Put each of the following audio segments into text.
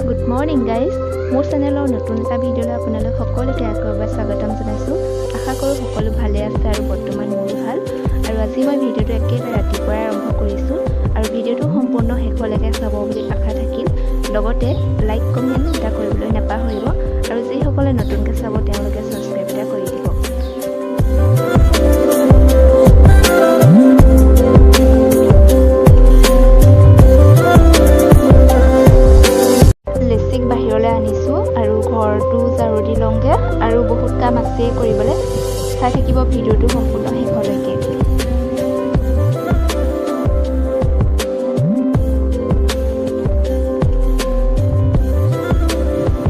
Good morning guys. মোৰ চেনেলৰ নতুন এটা ভিডিঅ'লৈ আপোনালোক সকলোকে আকৌ এবাৰ স্বাগতম জনাইছোঁ। আশা কৰোঁ সকলো ভালে আছে আৰু বৰ্তমান মোৰো ভাল। আৰু আজি মই ভিডিঅ'টো একেবাৰে ৰাতিপুৱাই আৰম্ভ কৰিছোঁ আৰু ভিডিঅ'টো সম্পূৰ্ণ শেষলৈকে চাব বুলি আশা থাকিল। লগতে লাইক কমেণ্ট এটা কৰিবলৈ নাপাহৰিব আৰু যিসকলে নতুনকৈ চাব তেওঁলোকে সাবস্ক্ৰাইব এটা কৰি দিব। বাহিৰলৈ আনিছোঁ আৰু ঘৰটো ঝাৰু দি লওঁগে আৰু বহুত কাম আছে কৰিবলৈ। চাই থাকিব ভিডিঅ'টো সম্পূৰ্ণ শেষলৈকে।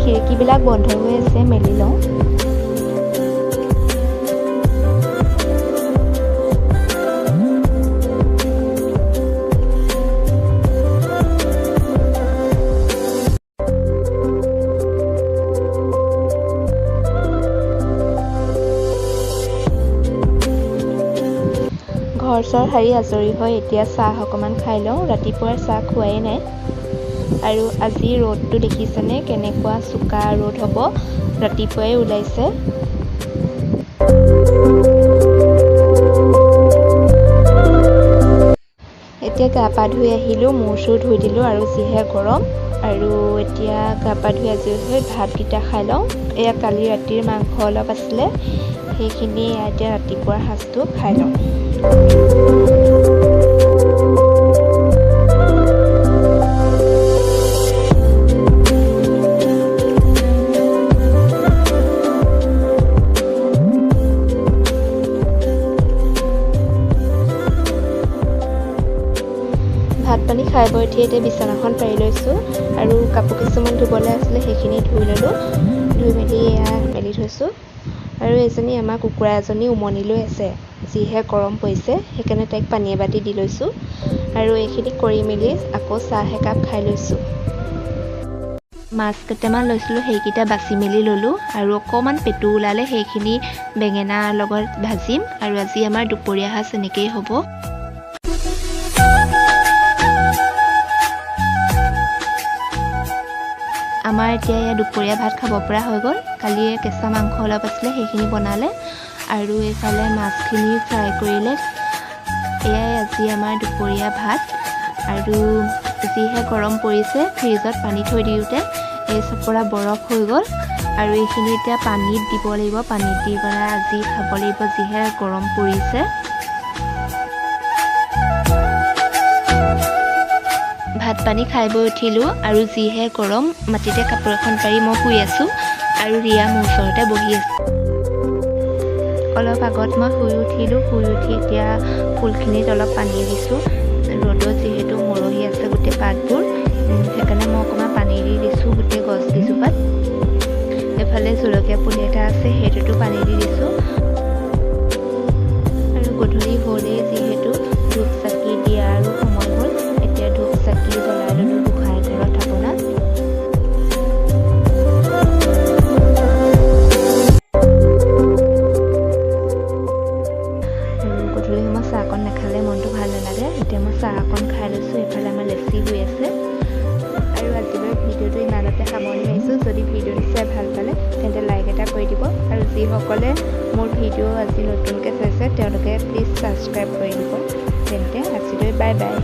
খিৰিকীবিলাক বন্ধ হৈ আছে, মেলি লওঁ। ঘৰ চৰ সাৰি আজৰি হৈ এতিয়া চাহ অকণমান খাই লওঁ। ৰাতিপুৱাৰ চাহ খোৱাই নাই। আৰু আজি ৰ'দটো দেখিছেনে কেনেকুৱা চোকা ৰ'দ হ'ব, ৰাতিপুৱাই ওলাইছে। এতিয়া গা পা ধুই আহিলোঁ, মূৰ চুৰ ধুই দিলোঁ আৰু যিহে গৰম। আৰু এতিয়া গা পা ধুই আজৰি হৈ ভাতকেইটা খাই লওঁ। এয়া কালি ৰাতিৰ মাংস অলপ আছিলে, সেইখিনি এতিয়া ৰাতিপুৱাৰ সাজটো খাই লওঁ। ভাত পানী খাই বৈ উঠি এতিয়া বিচনাখন পাৰি লৈছোঁ আৰু কাপোৰ কিছুমান ধুবলৈ আছিলে সেইখিনি ধুই ল'লোঁ। ধুই মেলি এয়া মেলি থৈছোঁ। আৰু এজনী আমাৰ কুকুৰা এজনী উমনি লৈ আছে, যিহে গৰম পৰিছে সেইকাৰণে তাইক পানী এবাতি দি লৈছোঁ। আৰু এইখিনি কৰি মেলি আকৌ চাহ একাপ খাই লৈছোঁ। মাছ কেইটামান লৈছিলোঁ, সেইকেইটা বাছি মেলি ল'লোঁ আৰু অকণমান পেটু ওলালে সেইখিনি বেঙেনাৰ লগত ভাজিম। আৰু আজি আমাৰ দুপৰীয়া সাজ এনেকেই হ'ব। আমাৰ এতিয়া এয়া দুপৰীয়া ভাত খাব পৰা হৈ গ'ল। কালি কেঁচা মাংস অলপ আছিলে সেইখিনি বনালে আৰু এইফালে মাছখিনি ফ্ৰাই কৰিলে। এয়াই আজি আমাৰ দুপৰীয়া ভাত। আৰু যিহে গৰম পৰিছে, ফ্ৰিজত পানী থৈ দিওঁতে এই চপৰা বৰফ হৈ গ'ল। আৰু এইখিনি এতিয়া পানীত দিব লাগিব, পানীত দি পেলাই আজি খাব লাগিব, যিহে গৰম পৰিছে। ভাত পানী খাই বৈ উঠিলোঁ আৰু যিহে গৰম, মাটিতে কাপোৰ এখন পাৰি মই শুই আছোঁ আৰু ৰিয়া মোৰ ওচৰতে বহি আছে। অলপ আগত মই শুই উঠিলোঁ, শুই উঠি এতিয়া ফুলখিনিত অলপ পানী দিছোঁ। ৰ'দত যিহেতু মৰহি আছে গোটেই পাতবোৰ, সেইকাৰণে মই অকণমান পানী দি দিছোঁ গোটেই গছ কেইজোপাত। এফালে জলকীয়া পুলি এটা আছে, সেইটোতো পানী দি দিছোঁ। আৰু গধূলি হ'লেই যিহেতু ধূপ চাকি দিয়া আৰু সময় হ'ল, এতিয়া ধূপ চাকি জ্বলাই ল'লোঁ গোঁসাই ঘৰত থাপনাত। গধূলি সময়ত চাহকণ নাখালে মনটো ভাল নালাগে। এতিয়া মই চাহ অকণ খাই লৈছোঁ। এইফালে আমাৰ লেচি হৈ আছে। আৰু আজিলৈ ভিডিঅ'টো ইমানতে সামৰণি মাৰিছোঁ। যদি ভিডিঅ'টো চাই ভাল পালে তেন্তে লাইক এটা কৰি দিব। আৰু যিসকলে মোৰ ভিডিঅ' আজি নতুনকৈ চাইছে তেওঁলোকে প্লিজ ছাবস্ক্ৰাইব কৰি দিব। তেন্তে আজিলৈ বাই বাই।